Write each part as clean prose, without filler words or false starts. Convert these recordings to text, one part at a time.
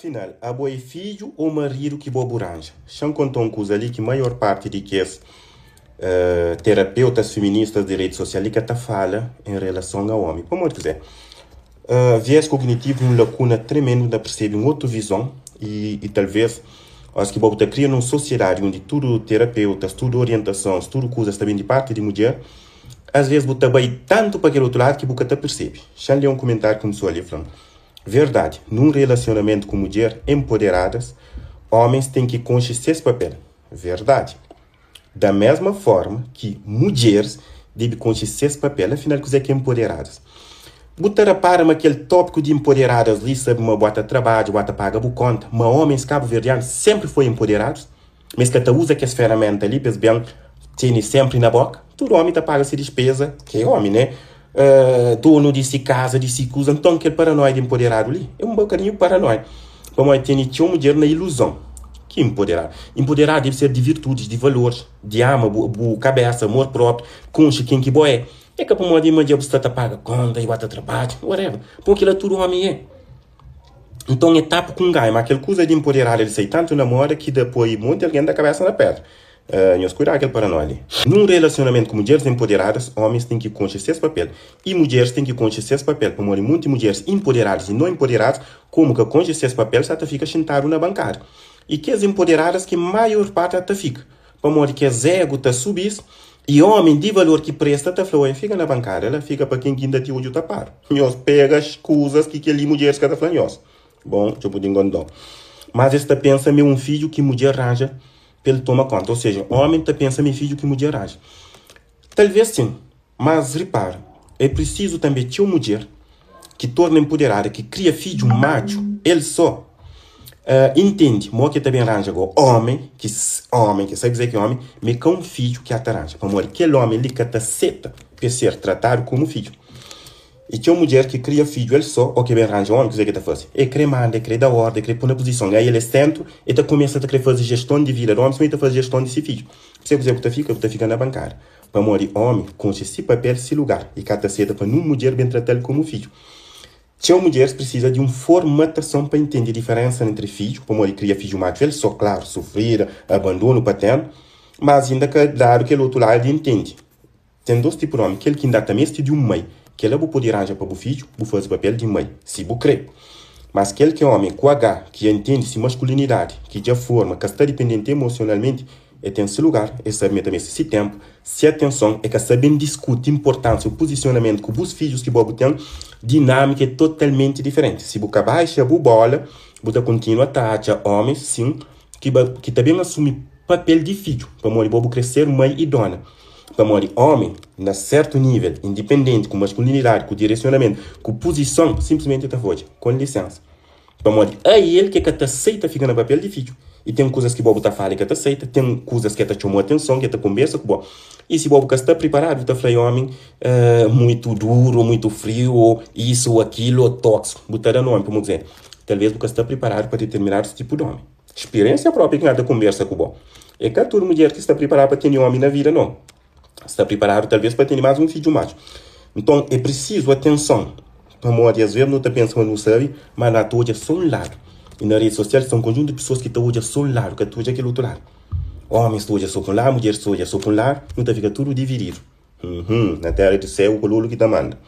Afinal, a boi filho ou marido que bobo arranja? São contam coisa ali que a maior parte de que terapeutas feministas de rede social que tá fala em relação ao homem. Como eu dizer, viés cognitivo é uma lacuna tremenda da perceber uma outra visão e talvez acho que bobo tá criando uma sociedade onde tudo terapeutas, tudo orientação, tudo coisas também de parte de mulher, às vezes você vai tanto para aquele outro lado que você tá percebe. Já li um comentário que começou ali falando. Verdade, num relacionamento com mulheres empoderadas, homens têm que consciência esse papel. Verdade. Da mesma forma que mulheres devem consciência esse papel, afinal, que é empoderadas. Botar para aquele tópico de empoderadas ali, sabe, uma bota trabalho, bota paga por conta, mas homens cabo-verdianos sempre foram empoderados, mas que até usa que as ferramentas ali, pois bem, tem sempre na boca, todo homem tá paga-se despesa, que é homem, né? Dono de si casa, de si coisa, então aquele paranoide empoderado ali é um bocadinho paranoide. Como tem uma mulher na ilusão. Que empoderado? Empoderado deve ser de virtudes, de valores, de ama, cabeça, amor próprio, concha, quem que boa é. É que para uma dia você tá paga conta e bota trabalho, whatever. Porque ele tudo homem é. Então etapa com gai, mas aquele coisa de empoderado ele sei tanto namora que depois muito alguém da cabeça na pedra. Nós cuidar aquele paranoia. Num relacionamento com mulheres empoderadas, homens têm que consciência esse papel. E mulheres têm que consciência esse papel. Como muitas mulheres empoderadas e não empoderadas, como que consciência esse papel, você fica sentado na bancada. E que as empoderadas, que a maior parte até fica. Como que as ego tá subis, e homem de valor que presta, tá falando, fica na bancada. Ela fica para quem ainda te hoje tá paro. Nós pega as coisas que ali mulheres que tá falando, nós. Bom, deixa eu poder engonar. Mas esta pensa, meu um filho que mulher arranja, ele toma conta. Ou seja, homem tá pensa meu filho que mulher age. Talvez sim, mas repara, é preciso também ter uma mulher que torna empoderada, que cria filho macho, ele só entende, mo que também arranja agora, homem, que sabe dizer que é homem, mas com um filho que arranja. Como aquele homem ali que aceita para ser tratado como filho. E tinha uma mulher que cria filho, ele só, ou que bem arranja homem, que você que tá fazendo. Ele crê manda, crê da ordem, crê pôr na posição. Aí ele senta e tá começa a querer fazer gestão de vida. O homem também tá fazendo gestão desse filho. Você quiser que você fica na bancada. Para morrer homem, com esse papel, esse lugar. E cada cedo para não mulher bem tratar ele como filho. Tinha uma mulher que precisa de uma formatação para entender a diferença entre filho, como ele cria filho macho, ele só, claro, sofrer, abandono paterno, mas ainda que dado que o outro lado entende. Tem dois tipos de homem, aquele que ainda também de um mãe, que ela poder arranjar para o filho, vou fazer o papel de mãe, se vou crer. Mas aquele que é homem com H, que entende-se masculinidade, que já forma, que está dependente emocionalmente, é tem esse lugar, é saber também esse tempo, se atenção, é que saber discutir a importância, o posicionamento com os filhos que você tem, dinâmica é totalmente diferente. Se você baixa a bola, você continua a taxa homens, sim, que também assume papel de filho, para você crescer mãe e dona. Para morrer homem, na certo nível, independente, com masculinidade, com direcionamento, com posição, simplesmente está fora, com licença. Para morrer, aí ele que te aceita fica no papel de filho. E tem coisas que o bobo tá falando que te aceita, tem coisas que te chamou atenção, que te conversa com o bobo. E se o bobo está preparado, está falando, homem, muito duro, muito frio, ou isso ou aquilo, ou tóxico. Botar nome, como dizer. Talvez você está preparado para determinar esse tipo de homem. Experiência própria que nada conversa com o bobo. É que toda mulher que está preparada para ter homem na vida, não. Está preparado talvez para ter mais um filho macho. Então é preciso atenção. Como às vezes não está pensando, não sabe, mas na tua é só um lado. E na rede social são um conjunto de pessoas que estão hoje só um lado, que estão hoje aquele outro lado. Homens estão hoje só para um lado, mulheres estão hoje só para um lado, então fica tudo dividido. Na terra do céu, o cololo que te manda.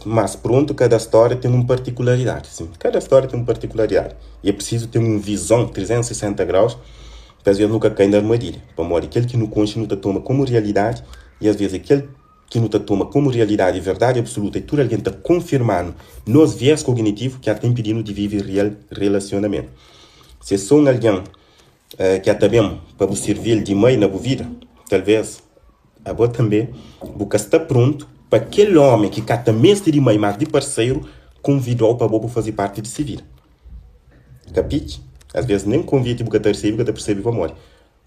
Mas pronto, cada história tem uma particularidade. Sim. Cada história tem uma particularidade. E é preciso ter uma visão 360 graus, que às vezes nunca cai na armadilha. Para morrer aquele que não concha, não te toma como realidade, e às vezes aquele que não te toma como realidade, verdade absoluta, e tudo alguém está confirmando nos viés cognitivos que está impedindo de viver real relacionamento. Se sou alguém que está bem para você servir de mãe na sua vida, talvez a boa também, você está pronto para aquele homem que está mesmo de mãe, mas de parceiro, convidou para você fazer parte de sua vida. Capite? Às vezes nem convite você percebe para morrer.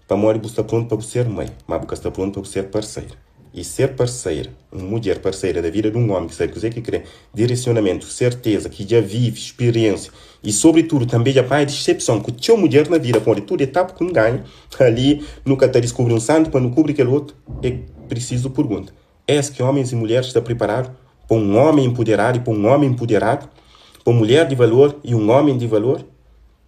Para morrer você está pronto para ser mãe, mas você está pronto para ser parceiro. E ser parceira, uma mulher parceira da vida de um homem que sabe que quer direcionamento, certeza, que já vive, experiência e, sobretudo, também já faz decepção que tinha mulher na vida, pode tudo etapa com ganho, ali nunca está descobrindo um santo para não cobrir aquele outro, é preciso pergunta. É que homens e mulheres estão preparados para um homem empoderado e para um homem empoderado, para uma mulher de valor e um homem de valor?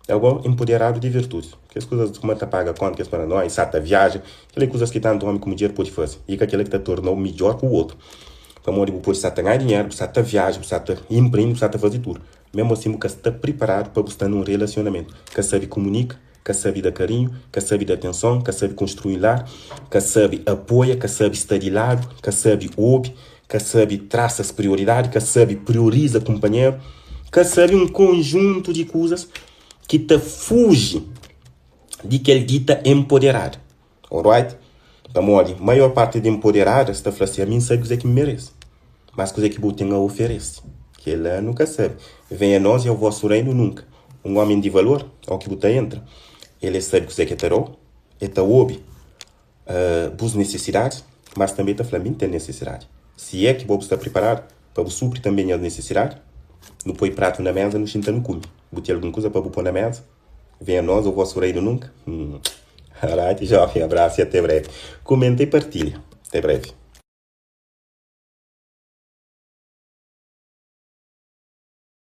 Agora, empoderado de virtude. Que as coisas como te paga conta, que é para nós, sata viagem, aquelas coisas que tanto homem como dinheiro pode fazer. E que aquele que te tornou melhor que o outro. Para morrer, pode sata ganhar dinheiro, sata viagem, sata empreender, sata fazer tudo. Mesmo assim, você está preparado para estar num relacionamento. Que sabe comunicar, que sabe dar carinho, que sabe dar atenção, que sabe construir lar, que sabe apoia, que sabe estar de lado, que sabe ouve, que sabe traça as prioridades, que sabe prioriza companheiro, que sabe um conjunto de coisas que te fuge de que ele dita empoderado. Alright? Então, olha, a maior parte de empoderadas está falando assim, a mim sabe o que me merece. Mas coisa que você oferece. Que ele nunca sabe. Venha a nós e ao vosso reino nunca. Um homem de valor, ao que você entra, ele sabe o que é terou, ele ouve as necessidades, mas também está falando tem necessidade. Se é que você está preparado para você suprir também as necessidades, não põe prato na mesa, não chinta no cume. Bote alguma coisa para pôr na mesa, venha a nós, ao vosso reino nunca. Alright, jovem, abraço e até breve. Comenta e partilha. Até breve.